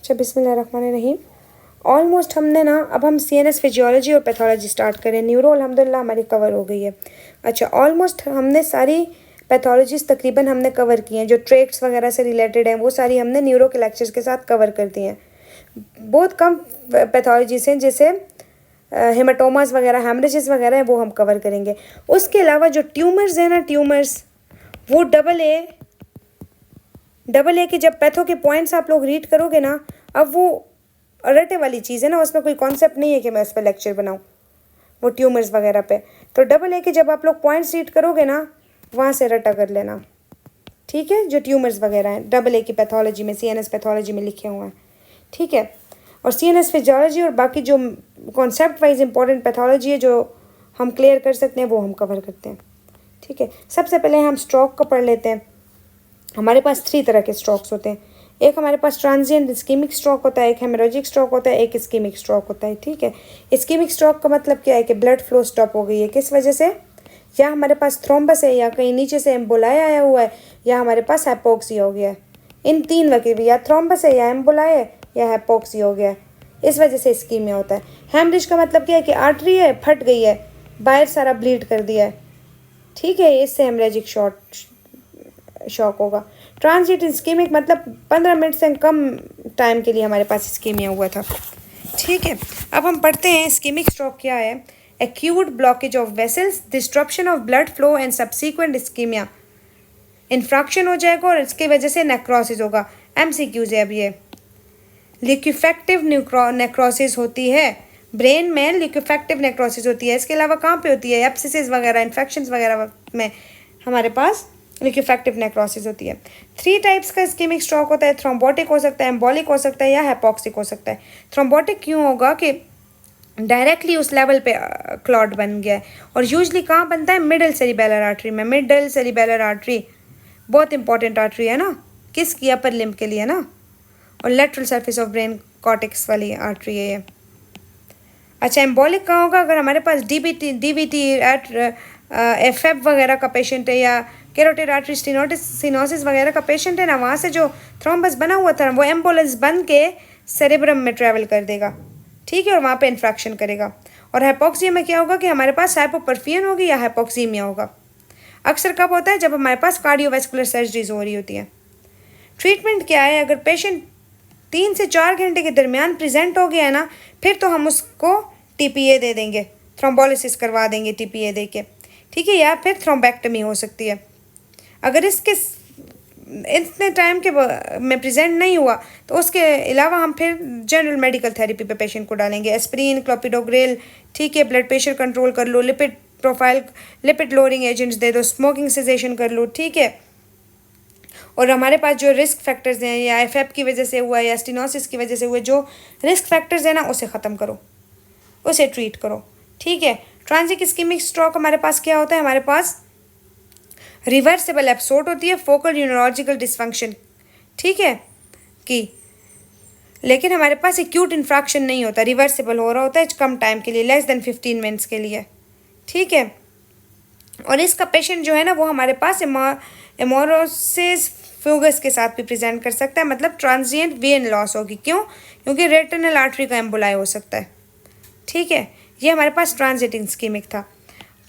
अच्छा बिस्मिल्लाहिर्रहमानिर्रहीम। ऑलमोस्ट हमने ना अब हम सीएनएस फिजियोलॉजी और पैथोलॉजी स्टार्ट करें। न्यूरो अल्हम्दुलिल्लाह हमारी कवर हो गई है। अच्छा ऑलमोस्ट हमने सारी पैथोलॉजीज तकरीबन हमने कवर की हैं, जो ट्रेट्स वगैरह से रिलेटेड हैं वो सारी हमने न्यूरो के लेक्चर्स के साथ कवर कर दी हैं। बहुत कम पैथोलॉजीज हैं जैसे हेमाटोमास वगैरह, हेमरेजेस वगैरह हैं, वो हम कवर करेंगे। उसके अलावा जो ट्यूमर्स हैं ना, ट्यूमर्स वो डबल ए के जब पैथो के पॉइंट्स आप लोग रीड करोगे ना, अब वो रटे वाली चीज़ है ना, उसमें कोई कॉन्सेप्ट नहीं है कि मैं उस पर लेक्चर बनाऊँ वो ट्यूमर्स वगैरह पे। तो डबल ए के जब आप लोग पॉइंट्स रीड करोगे ना, वहाँ से रटा कर लेना, ठीक है। जो ट्यूमर्स वगैरह हैं डबल ए की पैथोलॉजी में, सीएनएस पैथोलॉजी में लिखे हुए हैं, ठीक है। और सीएनएस फिजियोलॉजी और बाकी जो कॉन्सेप्ट वाइज इंपॉर्टेंट पैथोलॉजी है जो हम क्लियर कर सकते हैं वो हम कवर करते हैं, ठीक है। सबसे पहले हम स्ट्रोक को पढ़ लेते हैं। हमारे पास 3 तरह के स्ट्रोक्स होते हैं। एक हमारे पास ट्रांजिएंट इस्कीमिक स्ट्रोक होता है, एक हेमोरेजिक स्ट्रोक होता है, एक इस्कीमिक स्ट्रोक होता है, ठीक है। इस्कीमिक स्ट्रोक का मतलब क्या है कि ब्लड फ्लो स्टॉप हो गई है, किस वजह से? या हमारे पास थ्रोम्बस है, या कहीं नीचे से एम्बोलाई आया हुआ है, या हमारे पास हाइपोक्सिया हो गया है। इन 3 वजह, या थ्रोम्बस है, या एम्बोलाई है, या हाइपोक्सिया हो गया है, इस वजह से इस्कीमिया होता है। हेमरेज का मतलब क्या है कि आर्टरी है फट गई है, बाहर सारा ब्लीड कर दिया है, ठीक है, इससे हेमरेजिक शॉक होगा। ट्रांजिट इस्कीमिक मतलब 15 मिनट से कम टाइम के लिए हमारे पास इस्कीमिया हुआ था, ठीक है। अब हम पढ़ते हैं इस्कीमिक स्ट्रोक क्या है। Acute blockage of vessels, disruption of blood flow and subsequent ischemia. Infarction हो जाएगा और इसकी वजह से नेक्रोसिस होगा। एमसीक्यूज है अब ये। लिक्विफेक्टिव नेक्रोसिस होती है ब्रेन में, लिक्विफेक्टिव नेक्रोसिस होती है। इसके अलावा कहाँ पे होती है? एब्सिसेस वगैरह, इन्फेक्शंस वगैरह में हमारे पास लिक्विफेक्टिव नेक्रोसिस होती है। 3 टाइप्स का इस्कीमिक स्ट्रोक होता है। थ्रोम्बोटिक हो सकता है, एम्बोलिक हो सकता है, या हाइपोक्सिक हो सकता है। थ्रोम्बोटिक क्यों होगा कि डायरेक्टली उस लेवल पे क्लॉट बन गया है, और यूजली कहाँ बनता है? मिडल सेरिबेलर आर्टरी में। मिडल सेरिबेलर आर्टरी बहुत इंपॉर्टेंट आर्टरी है ना, किसकी? अपर लिम्ब के लिए ना, और lateral surface of brain cortex वाली आर्टरी है ये। अच्छा एम्बोलिक कहाँ होगा? अगर हमारे पास डीवीटी एफएफ वगैरह का पेशेंट है, या कैरोटिड आर्टरी स्टेनोसिस वगैरह का पेशेंट है ना, वहाँ से जो थ्रोम्बस बना हुआ था वो एम्बोलस बन के सेरेब्रम में ट्रैवल कर देगा, ठीक है, और वहाँ पे इन्फ्रैक्शन करेगा। और हाइपोक्सिया में क्या होगा कि हमारे पास हाइपोपरफियन होगी या हाइपोक्सीमिया होगा। अक्सर कब होता है? जब हमारे पास कार्डियोवैस्कुलर सर्जरीज हो रही होती है। ट्रीटमेंट क्या है? अगर पेशेंट 3 से 4 घंटे के दरमियान प्रेजेंट हो गया है ना, फिर तो हम उसको टीपीए दे देंगे, थ्रोम्बोलिसिस करवा देंगे टीपीए दे के, ठीक है, या फिर थ्रोम्बेक्टमी हो सकती है। अगर इसके इतने टाइम के में प्रेजेंट नहीं हुआ तो उसके अलावा हम फिर जनरल मेडिकल थेरेपी पे पेशेंट को डालेंगे। एस्प्रिन, क्लोपिडोग्रेल, ठीक है, ब्लड प्रेशर कंट्रोल कर लो, लिपिड लोअरिंग एजेंट्स दे दो, स्मोकिंग सेजेशन कर लो, ठीक है। और हमारे पास जो रिस्क फैक्टर्स हैं, या एफएफ की वजह से हुआ है या स्टेनोसिस की वजह से हुए जो रिस्क फैक्टर्स हैं ना, उसे ख़त्म करो, उसे ट्रीट करो, ठीक है। ट्रांजिट इस्कीमिक स्ट्रोक हमारे पास क्या होता है? हमारे पास रिवर्सिबल एपिसोड होती है, फोकल न्यूरोलॉजिकल डिसफंक्शन, ठीक है, की, लेकिन हमारे पास एक्यूट इन्फ्रैक्शन नहीं होता, रिवर्सिबल हो रहा होता है कम टाइम के लिए, लेस देन 15 मिनट्स के लिए, ठीक है। और इसका पेशेंट जो है ना वो हमारे पास एमोरोसिस फ्यूगस के साथ भी प्रेजेंट कर सकता है, मतलब ट्रांजिएंट वेन लॉस होगी। क्यों? क्योंकि रेटिनल आर्टरी का एम्बोलाई हो सकता है, ठीक है। ये हमारे पास ट्रांजिट इस्कीमिक था।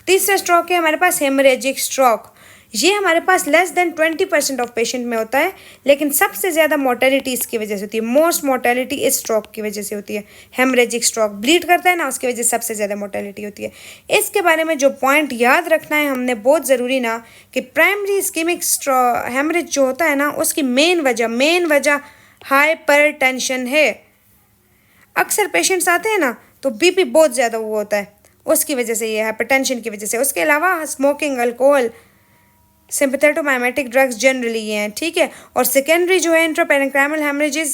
तीसरा स्ट्रोक है हमारे पास हेमरेजिक स्ट्रोक। ये हमारे पास लेस देन 20% ऑफ पेशेंट में होता है, लेकिन सबसे ज़्यादा मोर्टेलिटी इसकी वजह से होती है। मोस्ट मोर्टेलिटी इस स्ट्रोक की वजह से होती है। हेमरेजिक स्ट्रोक ब्लीड करता है ना, उसकी वजह से सबसे ज़्यादा मोर्टेलिटी होती है। इसके बारे में जो पॉइंट याद रखना है हमने बहुत ज़रूरी ना, कि प्राइमरी इस्कीमिक हेमरेज जो होता है ना, उसकी मेन वजह हाइपरटेंशन है। अक्सर पेशेंट्स आते हैं ना तो बीपी बहुत ज़्यादा हुआ होता है, उसकी वजह से, ये हाइपरटेंशन की वजह से। उसके अलावा स्मोकिंग, अल्कोहल, सिंपैथेटोमाइमेटिक ड्रग्स जनरली ये हैं, ठीक है। और सेकेंडरी जो है इंट्रापेरेन्क्राइमल हेमरेजेस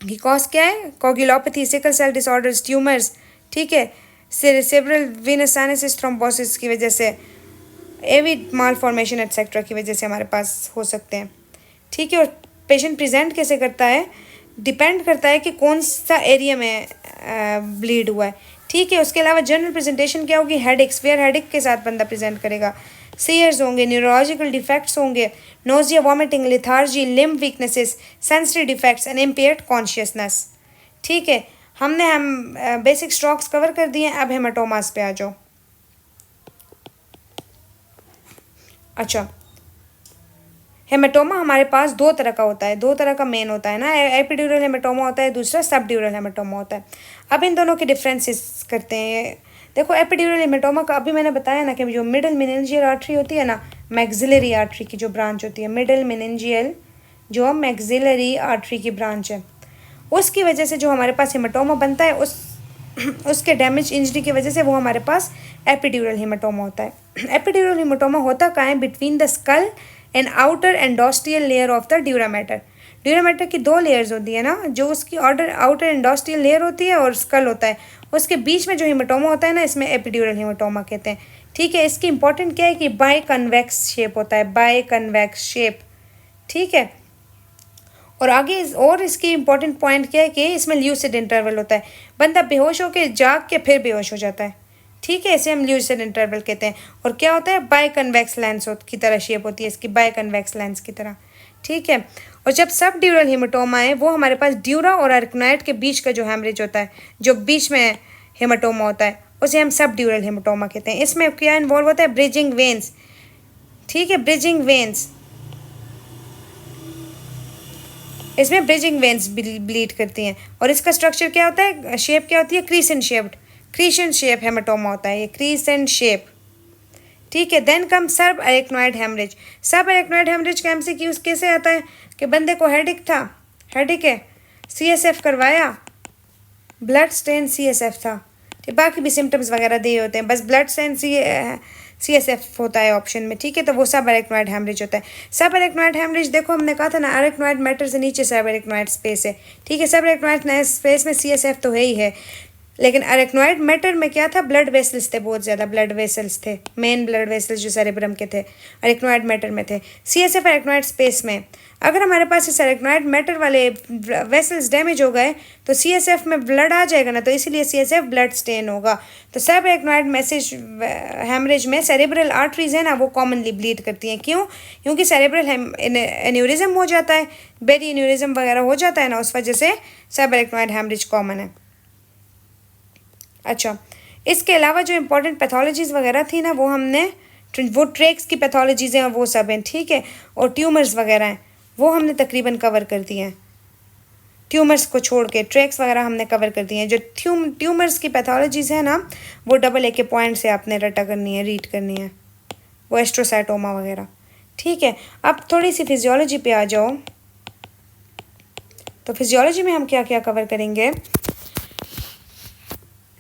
की कॉज क्या है? Coagulopathy, sickle cell disorders, tumours, ठीक है, सेरेब्रल वेनस साइनसिस थ्रोम्बोसिस की वजह से, एवी मालफॉर्मेशन एटसेट्रा की वजह से हमारे पास हो सकते हैं, ठीक है। और पेशेंट प्रेजेंट कैसे करता है डिपेंड करता है कि कौन सा एरिया में ब्लीड हुआ है, ठीक है। उसके अलावा जनरल प्रेजेंटेशन क्या होगी? हेडेक, स्फेयर हेडेक के साथ बंदा प्रेजेंट करेगा। सीयर्स होंगे, न्यूरोलॉजिकल डिफेक्ट्स होंगे, nausea, vomiting, lethargy, limb weaknesses, sensory defects and impaired consciousness. ठीक है, हम बेसिक स्ट्रोक्स कवर कर दिए, अब हेमाटोमास पे आ जाओ। अच्छा, हेमाटोमा हमारे पास दो तरह का होता है, दो तरह का मेन होता है ना, एपिड्यूरल हेमाटोमा होता है, दूसरा सबड्यूरल हेमाटोमा होता है। अब इन दोनों के डिफरेंसेस करते हैं। देखो एपिड्यूरल हेमाटोमा का अभी मैंने बताया ना कि जो मिडल मेनिंजियल आर्टरी होती है ना, मैक्सिलरी आर्टरी की जो ब्रांच होती है, मिडल मेनिंजियल जो मैक्सिलरी आर्टरी की ब्रांच है, उसकी वजह से जो हमारे पास हेमाटोमा बनता है, उसके डैमेज इंजरी की वजह से वो हमारे पास एपिड्यूरल हेमाटोमा होता है। एपिड्यूरल हेमाटोमा होता कहाँ है? Between the skull and outer endosteal layer of the dura mater. Dura mater की दो लेयर्स होती है ना, जो उसकी आउटर एंडोस्टियल लेयर होती है और स्कल होता है, उसके बीच में जो हेमाटोमा होता है ना, इसमें एपिड्यूरल हेमाटोमा कहते हैं। ठीक है, इसकी इंपॉर्टेंट क्या है कि बाय कन्वेक्स शेप होता है, बाय कन्वेक्स शेप। ठीक है, और आगे और इसकी इंपॉर्टेंट पॉइंट क्या है कि इसमें ल्यूसिड इंटरवल होता है, बंदा बेहोश होकर जाग के फिर बेहोश हो जाता है। ठीक है, इसे हम ल्यूसिड इंटरवल कहते हैं। और क्या होता है? बाय कन्वेक्स लेंस की तरह शेप होती है इसकी, बाय कन्वेक्स लेंस की तरह। ठीक है, और जब सब ड्यूरल हेमाटोमा है, वो हमारे पास ड्यूरा और अरेक्नोइड के बीच का जो हेमरेज होता है, जो बीच में हेमाटोमा होता है, उसे हम सब ड्यूरल हेमाटोमा कहते हैं। इसमें क्या इन्वॉल्व होता है? Bridging veins. ठीक है, ब्रिजिंग वेन्स, इसमें ब्रिजिंग वेन्स ब्लीड करती हैं। और इसका स्ट्रक्चर क्या होता है? शेप क्या होती है? Crescent shaped, crescent shape haematoma होता है ये, क्रीसेंट शेप। ठीक है, देन कम सब अरेक्नोइड हेमरेज। सब अरेक्नोइड हेमरेज का एमसीक्यूज कैसे आता है कि बंदे को हेडिक था, हेडिक है, सीएसएफ करवाया, ब्लड स्टेन सीएसएफ था, ठीक, बाकी भी सिम्टम्स वगैरह दिए होते हैं, बस ब्लड स्टेन सीएसएफ होता है ऑप्शन में। ठीक है, तो वो सब अरेक्नोइड हेमरेज होता है। सब अरेक्नोइड हेमरेज देखो हमने कहा था ना, अरेक्नोइड मैटर से नीचे सब अरेक्नोइड स्पेस है। ठीक है, सब अरेक्नोइड स्पेस में सीएसएफ तो है ही है, लेकिन अरेक्नोइड मैटर में क्या था? ब्लड वेसल्स थे, बहुत ज़्यादा ब्लड वेसल्स थे, मेन ब्लड वेसल्स जो सेरेब्रम के थे अरेक्नोइड मैटर में थे। सीएसएफ अरेक्नोइड स्पेस में, अगर हमारे पास इस अरेक्नोइड मैटर वाले वेसल्स डैमेज हो गए तो सीएसएफ में ब्लड आ जाएगा ना, तो इसीलिए सीएसएफ ब्लड स्टेन होगा। तो सब अरेक्नोइड मैसेज हेमरेज में सेरेब्रल आर्टरीज है ना, वो कॉमनली ब्लीड करती हैं। क्यों? क्योंकि सेरेब्रल एन्यूरिज्म हो जाता है, बेरी एन्यूरिज्म वगैरह हो जाता है ना, उस वजह से सब अरेक्नोइड हेमरेज कॉमन है। अच्छा, इसके अलावा जो इम्पोर्टेंट पैथोलॉजीज़ वगैरह थी ना, वो हमने, वो ट्रेक्स की पैथोलॉजीज़ हैं वो सब हैं। ठीक है, और ट्यूमर्स वगैरह हैं वो हमने तकरीबन कवर कर दिए हैं। ट्यूमर्स को छोड़ के ट्रेक्स वगैरह हमने कवर कर दिए हैं। जो ट्यूमर्स की पैथोलॉजीज़ है ना, वो डबल ए के पॉइंट से आपने रटा करनी है, रीड करनी है, वो एस्ट्रोसाइटोमा वगैरह। ठीक है, अब थोड़ी सी फिजियोलॉजी पे आ जाओ। तो फिजियोलॉजी में हम क्या क्या कवर करेंगे?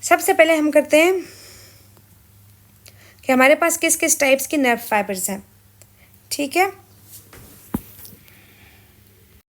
सबसे पहले हम करते हैं कि हमारे पास किस किस टाइप्स की नर्व फाइबर्स हैं। ठीक है,